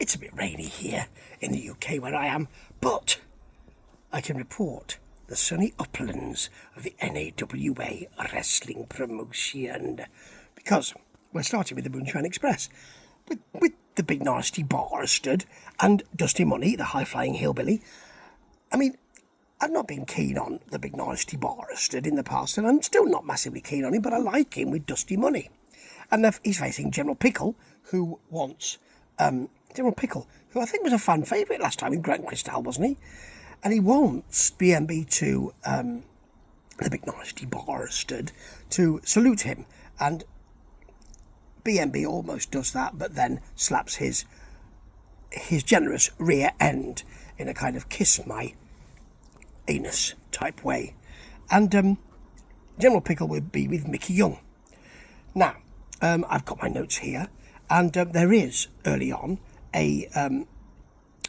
It's a bit rainy here in the UK where I am, but I can report the sunny uplands of the NAWA Wrestling Promotion, because we're starting with the Moonshine Express, with the big nasty bastard and Dusty Money, the high-flying hillbilly. I mean, I've not been keen on the big nasty bastard in the past, and I'm still not massively keen on him, but I like him with Dusty Money. And he's facing General Pickle, who wants... General Pickle, who I think was a fan favourite last time in Grant Cristal, wasn't he? And he wants BNB to, the big nasty bastard, to salute him. And BNB almost does that, but then slaps his generous rear end in a kind of kiss my anus type way. And General Pickle would be with Mickey Young. Now, I've got my notes here, and there is, early on, a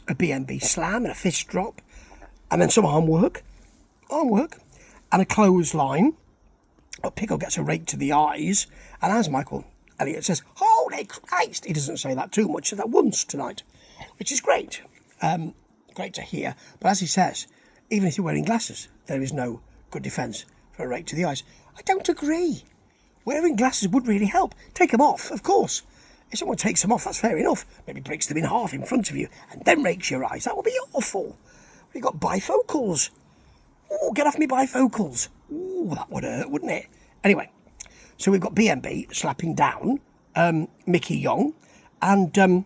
BNB slam and a fist drop, and then some arm work, and a clothesline. But Pickle gets a rake to the eyes, and as Michael Elliott says, "Holy Christ!" He doesn't say that too much, so that once tonight, which is great. Great to hear. But as he says, even if you're wearing glasses, there is no good defence for a rake to the eyes. I don't agree. Wearing glasses would really help. Take them off, of course. If someone takes them off, that's fair enough. Maybe breaks them in half in front of you and then rakes your eyes. That would be awful. We've got bifocals. Oh, get off me bifocals. Oh, that would hurt, wouldn't it? Anyway, so we've got BNB slapping down Mickey Young, and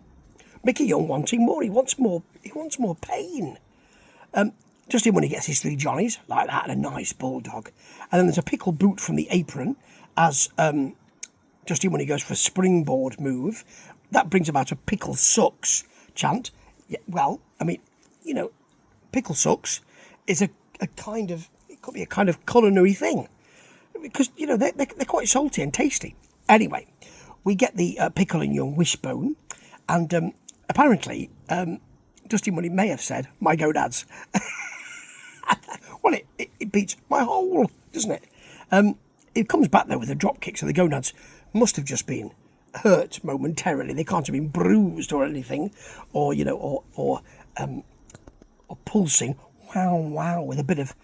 Mickey Young wanting more. He wants more pain. Just when he gets his 3 Johnnies, like that, and a nice bulldog. And then there's a pickle boot from the apron as... Justin, when he goes for a springboard move, that brings about a pickle sucks chant. Yeah, well, I mean, you know, pickle sucks is a kind of, it could be a kind of culinary thing, because, you know, they're quite salty and tasty. Anyway, we get the Pickle and Young wishbone, and apparently, Dusty Money may have said, "My gonads." Well, it beats my hole, doesn't it? It comes back though with a drop kick, so the gonads must have just been hurt momentarily. They can't have been bruised or anything, or you know, or pulsing. Wow, with a bit of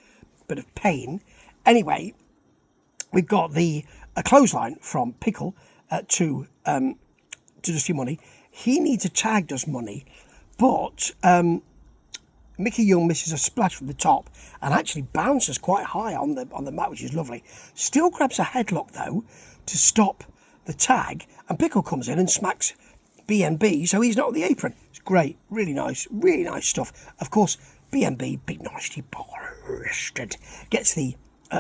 pain. Anyway, we've got a clothesline from Pickle to Dusty Money. He needs a tag, does Money, but Mickey Young misses a splash from the top and actually bounces quite high on the mat, which is lovely. Still grabs a headlock though to stop the tag, and Pickle comes in and smacks BNB, so he's not on the apron. It's great, really nice stuff. Of course, BNB, big nasty bastard, gets the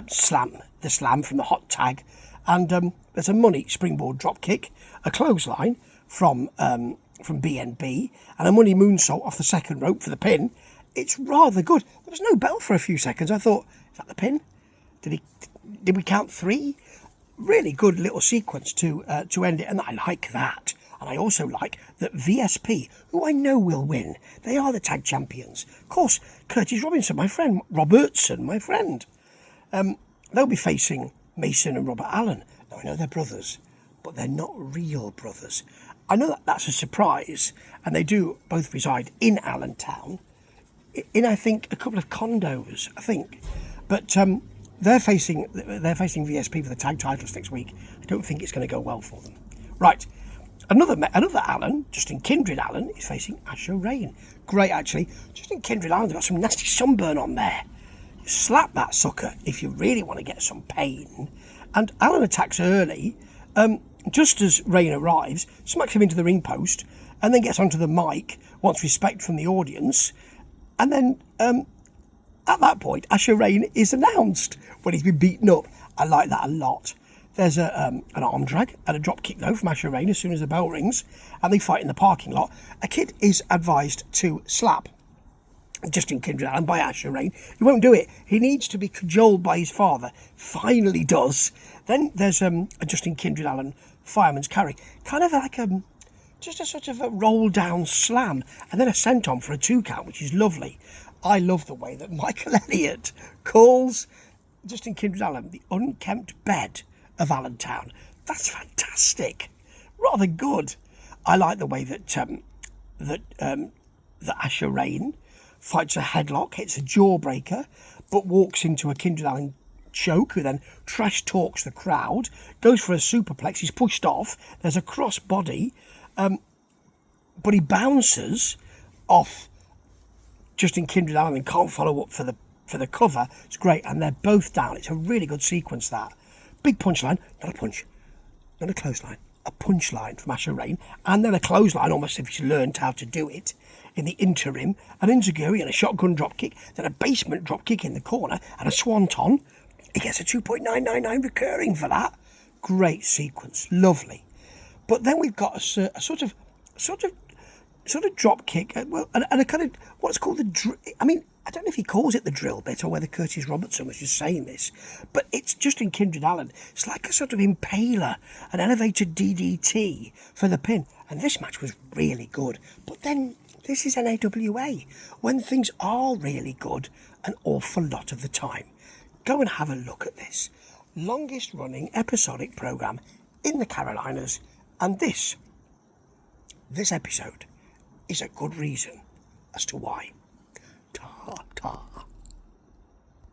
slam from the hot tag, and there's a Money springboard drop kick, a clothesline from BNB, and a Money moonsault off the second rope for the pin. It's rather good. There was no bell for a few seconds. I thought, is that the pin? Did we count 3? Really good little sequence to end it, and I like that. And I also like that VSP, who I know will win, they are the tag champions. Of course, Curtis Robertson, my friend. They'll be facing Mason and Robert Allen. Now, I know they're brothers, but they're not real brothers. I know that's a surprise, and they do both reside in Allentown, in, I think, a couple of condos, I think. But they're facing VSP for the tag titles next week. I don't think it's going to go well for them. Right, another Allen, Justin Kindred Allen, is facing Asher Rain. Great, actually. Justin Kindred Allen's got some nasty sunburn on there. Slap that sucker if you really want to get some pain. And Allen attacks early, just as Rain arrives, smacks him into the ring post, and then gets onto the mic, wants respect from the audience, and then at that point, Asher Rain is announced when he's been beaten up. I like that a lot. There's an arm drag and a drop kick, though, from Asher Rain as soon as the bell rings, and they fight in the parking lot. A kid is advised to slap Justin Kindred Allen by Asher Rain. He won't do it. He needs to be cajoled by his father. Finally does. Then there's a Justin Kindred Allen fireman's carry. Kind of like just a sort of a roll-down slam, and then a senton for a 2 count, which is lovely. I love the way that Michael Elliott calls Justin Kindred Allen the unkempt bed of Allentown. That's fantastic. Rather good. I like the way that that Asher Rain fights a headlock, hits a jawbreaker, but walks into a Kindred Allen choke, who then trash talks the crowd, goes for a superplex, he's pushed off, there's a cross body, but he bounces off Justin Kindred Allen and can't follow up for the cover. It's great, and they're both down. It's a really good sequence, that. Big punchline, not a punch, not a clothesline, a punchline from Asher Rain, and then a clothesline, almost if he's learned how to do it. In the interim, an enziguri and a shotgun dropkick, then a basement dropkick in the corner, and a swanton. He gets a 2.999 recurring for that. Great sequence, lovely. But then we've got a sort of drop kick, and a kind of what's called the drill. I mean, I don't know if he calls it the drill bit or whether Curtis Robertson was just saying this, but it's just in Kindred Allen. It's like a sort of impaler, an elevated DDT for the pin. And this match was really good. But then this is NAWA, when things are really good an awful lot of the time. Go and have a look at this. Longest running episodic programme in the Carolinas, and this episode is a good reason as to why. Ta-ta.